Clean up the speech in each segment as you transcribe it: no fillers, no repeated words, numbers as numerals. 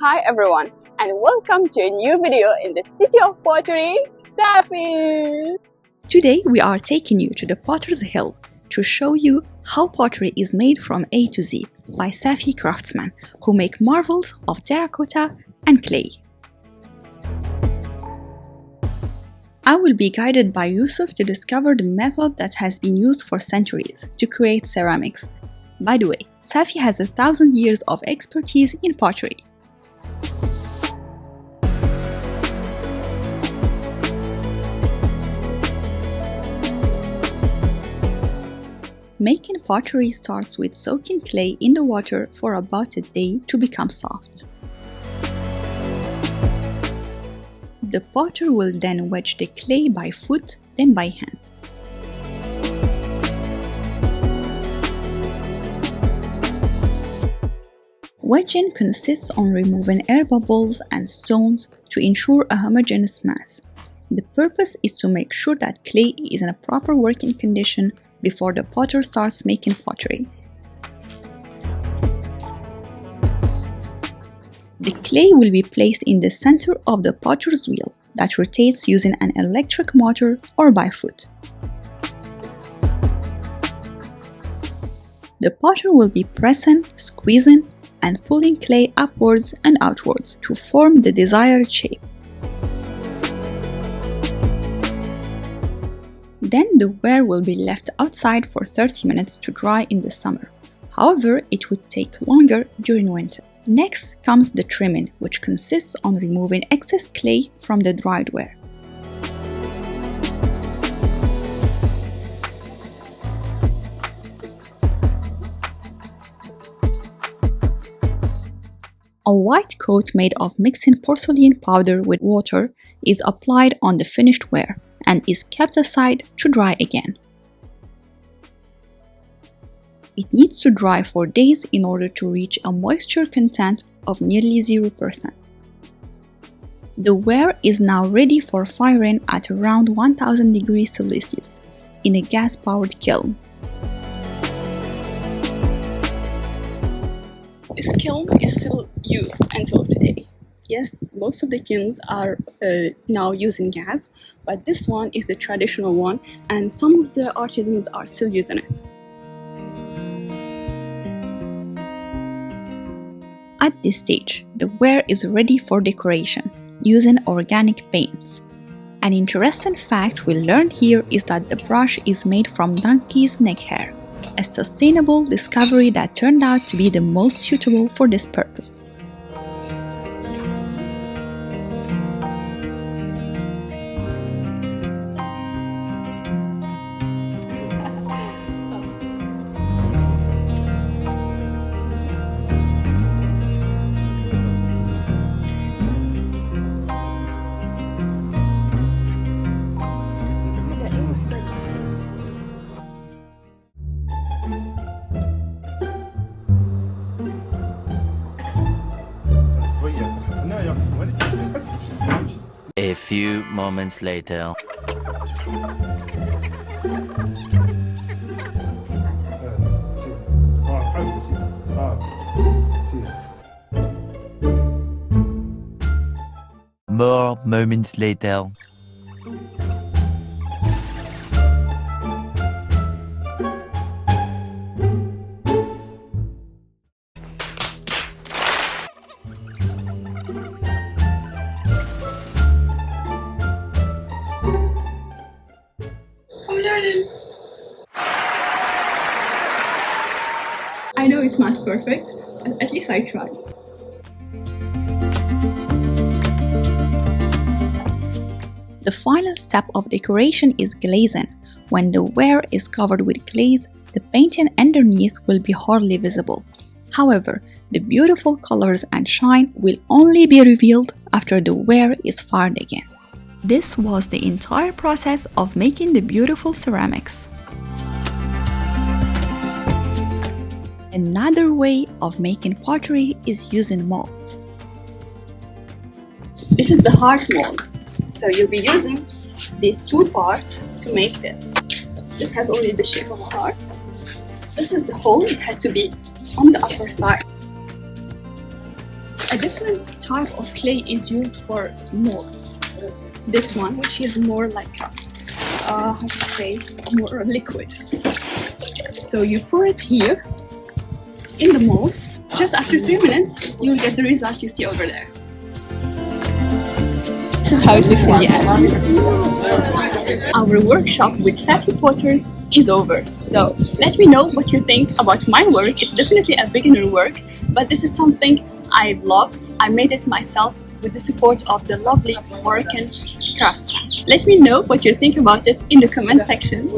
Hi everyone, and welcome to a new video in the city of pottery, Safi! Today we are taking you to the Potter's Hill to show you how pottery is made from A to Z by Safi craftsmen who make marvels of terracotta and clay. I will be guided by Youssef to discover the method that has been used for centuries to create ceramics. By the way, Safi has 1,000 years of expertise in pottery. Making pottery starts with soaking clay in the water for about a day to become soft. The potter will then wedge the clay by foot, then by hand. Wedging consists on removing air bubbles and stones to ensure a homogeneous mass. The purpose is to make sure that clay is in a proper working condition before the potter starts making pottery. The clay will be placed in the center of the potter's wheel that rotates using an electric motor or by foot. The potter will be pressing, squeezing, and pulling clay upwards and outwards to form the desired shape. Then the ware will be left outside for 30 minutes to dry in the summer. However, it would take longer during winter. Next comes the trimming, which consists on removing excess clay from the dried ware. A white coat made of mixing porcelain powder with water is applied on the finished ware and is kept aside to dry again. It needs to dry for days in order to reach a moisture content of nearly 0%. The ware is now ready for firing at around 1000 degrees Celsius in a gas-powered kiln. This kiln is still used until today. Yes, most of the kilns are now using gas, but this one is the traditional one, and some of the artisans are still using it. At this stage, the ware is ready for decoration using organic paints. An interesting fact we learned here is that the brush is made from donkey's neck hair, a sustainable discovery that turned out to be the most suitable for this purpose. A few moments later. More moments later. I know it's not perfect, but at least I tried. The final step of decoration is glazing. When the ware is covered with glaze, the painting underneath will be hardly visible. However, the beautiful colors and shine will only be revealed after the ware is fired again. This was the entire process of making the beautiful ceramics. Another way of making pottery is using molds. This is the heart mold. So you'll be using these two parts to make this. This has already the shape of a heart. This is the hole, it has to be on the upper side. A different type of clay is used for molds. This one, which is more like a, how to say, more liquid. So you pour it here in the mold. Just after 3 minutes, you'll get the result you see over there. This is how it looks in the end. Our workshop with Safi potters is over. So let me know what you think about my work. It's definitely a beginner work, but this is something I love. I made it myself with the support of the lovely Moroccan craftsmen. Let me know what you think about it in the comment section.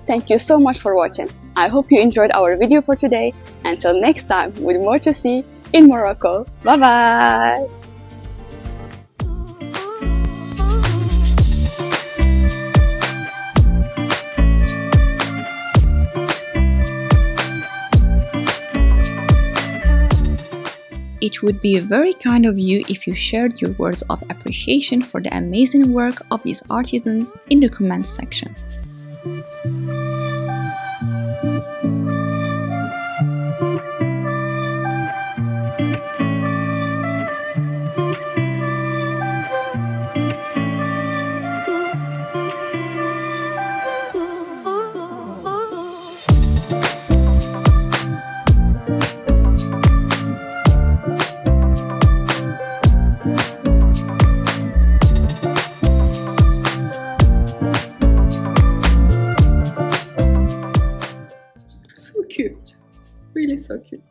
Thank you so much for watching. I hope you enjoyed our video for today. Until next time, with more to see in Morocco. Bye bye! It would be very kind of you if you shared your words of appreciation for the amazing work of these artisans in the comments section. So cute, really so cute.